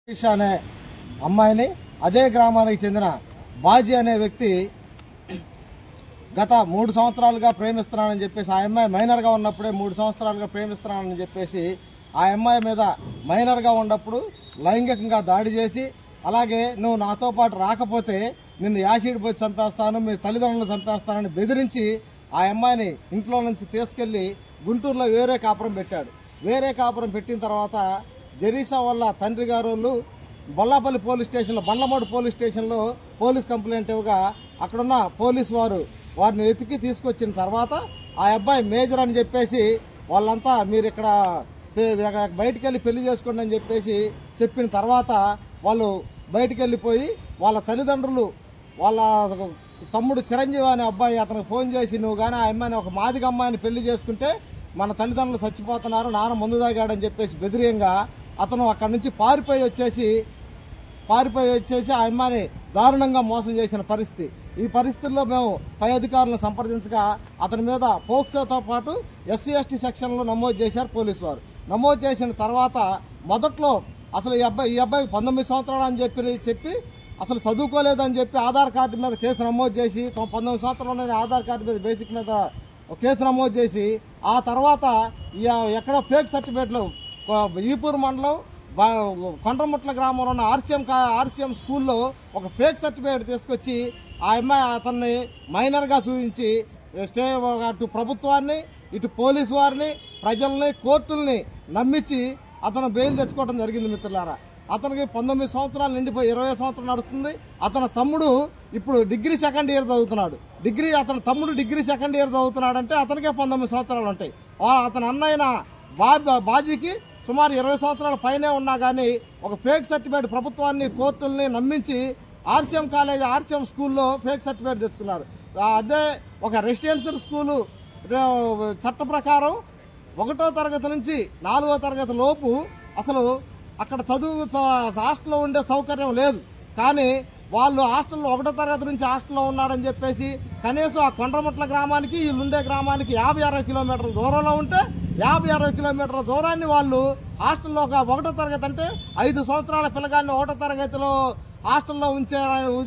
అనే అమ్మాయిని అదే గ్రామానికి చెందిన బాజీ అనే వ్యక్తి గత 3 సంవత్సరాలుగా ప్రేమిస్తున్నానని చెప్పేసి ఆ అమ్మాయి మైనర్గా ఉన్నప్పుడే 3 సంవత్సరాలుగా ప్రేమిస్తున్నానని చెప్పేసి ఆ అమ్మాయి మీద మైనర్గా ఉన్నప్పుడు లైంగికంగా దాడి చేసి అలాగే నువ్వు నాతో పాటు రాకపోతే నిన్ను యాసిడ్ పోయి చంపేస్తాను మీ తల్లిదండ్రులను చంపేస్తానని బెదిరించి ఆ అమ్మాయిని ఇంట్లో నుంచి తీసుకెళ్లి గుంటూరులో వేరే కాపురం పెట్టాడు. వేరే కాపురం పెట్టిన తర్వాత జరీసా వల్ల తండ్రి గారు బొల్లాపల్లి పోలీస్ స్టేషన్లో బండ్లమూడు పోలీస్ స్టేషన్లో పోలీస్ కంప్లైంట్ ఇవ్వగా అక్కడున్న పోలీసు వారిని వెతికి తీసుకొచ్చిన తర్వాత ఆ అబ్బాయి మేజర్ అని చెప్పేసి వాళ్ళంతా మీరు ఇక్కడ బయటికి వెళ్ళి పెళ్లి చేసుకోండి అని చెప్పేసి చెప్పిన తర్వాత వాళ్ళు బయటికి వెళ్ళిపోయి వాళ్ళ తల్లిదండ్రులు వాళ్ళ తమ్ముడు చిరంజీవి అనే అబ్బాయి అతనికి ఫోన్ చేసి నువ్వు కానీ ఆ అమ్మాయిని ఒక మాదిగ అమ్మాయిని పెళ్లి చేసుకుంటే మన తల్లిదండ్రులు చచ్చిపోతున్నారు నాన్న ముందు తాగాడని చెప్పేసి బెదిరియంగా అతను అక్కడి నుంచి పారిపోయి వచ్చేసి ఆ అమ్మాయిని దారుణంగా మోసం చేసిన పరిస్థితి. ఈ పరిస్థితుల్లో మేము పై అధికారులను సంప్రదించగా అతని మీద పోక్సోతో పాటు SC ST సెక్షన్లో నమోదు చేశారు పోలీసు వారు. నమోదు చేసిన తర్వాత మొదట్లో అసలు ఈ అబ్బాయి 19 సంవత్సరాలు అని చెప్పి అసలు చదువుకోలేదని చెప్పి ఆధార్ కార్డు మీద కేసు నమోదు చేసి 19 సంవత్సరాలు ఆధార్ కార్డు మీద బేసిక్ మీద కేసు నమోదు చేసి ఆ తర్వాత ఎక్కడో ఫేక్ సర్టిఫికేట్లు ఈపూర్ మండలం కొండ్రముట్ల గ్రామంలో ఉన్న ఆర్సీఎం స్కూల్లో ఒక ఫేక్ సర్టిఫికేట్ తీసుకొచ్చి ఆ అమ్మాయి అతన్ని మైనర్గా చూపించి అటు ప్రభుత్వాన్ని ఇటు పోలీసు వారిని ప్రజల్ని కోర్టుల్ని నమ్మించి అతను బెయిల్ తెచ్చుకోవడం జరిగింది. మిత్రులారా, అతనికి 19 సంవత్సరాలు నిండిపోయి 20 సంవత్సరాలు నడుస్తుంది. అతని తమ్ముడు ఇప్పుడు డిగ్రీ సెకండ్ ఇయర్ చదువుతున్నాడు. అతని తమ్ముడు డిగ్రీ సెకండ్ ఇయర్ చదువుతున్నాడంటే అతనికే 19 సంవత్సరాలు ఉంటాయి. అతని అన్నయ్య బాజీకి సుమారు 20 సంవత్సరాల పైనే ఉన్నా కానీ ఒక ఫేక్ సర్టిఫికేట్ ప్రభుత్వాన్ని కోర్టుల్ని నమ్మించి ఆర్సీఎం స్కూల్లో ఫేక్ సర్టిఫికేట్ తెచ్చుకున్నారు. అదే ఒక రెసిడెన్షియల్ స్కూలు చట్ట ప్రకారం 1వ తరగతి నుంచి 4వ తరగతి లోపు అసలు అక్కడ హాస్టల్లో ఉండే సౌకర్యం లేదు. కానీ వాళ్ళు హాస్టల్లో 1వ తరగతి నుంచి హాస్టల్లో ఉన్నాడని చెప్పేసి కనీసం ఆ కొండ్రముట్ల గ్రామానికి వీళ్ళుండే గ్రామానికి 50-60 కిలోమీటర్ల దూరంలో ఉంటే 50-60 కిలోమీటర్ల దూరాన్ని వాళ్ళు హాస్టల్లో 1వ తరగతి అంటే 5 సంవత్సరాల పిల్లగాన్ని 1వ తరగతిలో హాస్టల్లో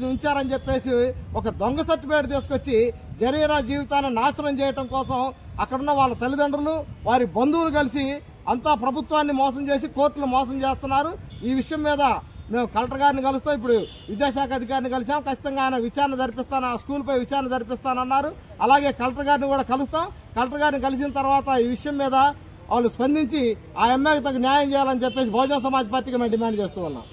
ఉంచారని చెప్పేసి ఒక దొంగ సర్టిఫికేట్ తీసుకొచ్చి జరీరా జీవితాన్ని నాశనం చేయడం కోసం అక్కడున్న వాళ్ళ తల్లిదండ్రులు వారి బంధువులు కలిసి అంతా ప్రభుత్వాన్ని మోసం చేసి కోర్టులు మోసం చేస్తున్నారు. ఈ విషయం మీద మేము కలెక్టర్ గారిని కలుస్తాం. ఇప్పుడు విద్యాశాఖ అధికారిని కలిసాం. ఖచ్చితంగా ఆయన విచారణ జరిపిస్తాను, ఆ స్కూల్పై విచారణ జరిపిస్తానన్నారు. అలాగే కలెక్టర్ గారిని కూడా కలుస్తాం. కలెక్టర్ గారిని కలిసిన తర్వాత ఈ విషయం మీద వాళ్ళు స్పందించి ఆ అమ్మాయికి తగ్గ న్యాయం చేయాలని చెప్పేసి బహుజన సమాజ్ పార్టీకి మేము డిమాండ్ చేస్తూ ఉన్నాం.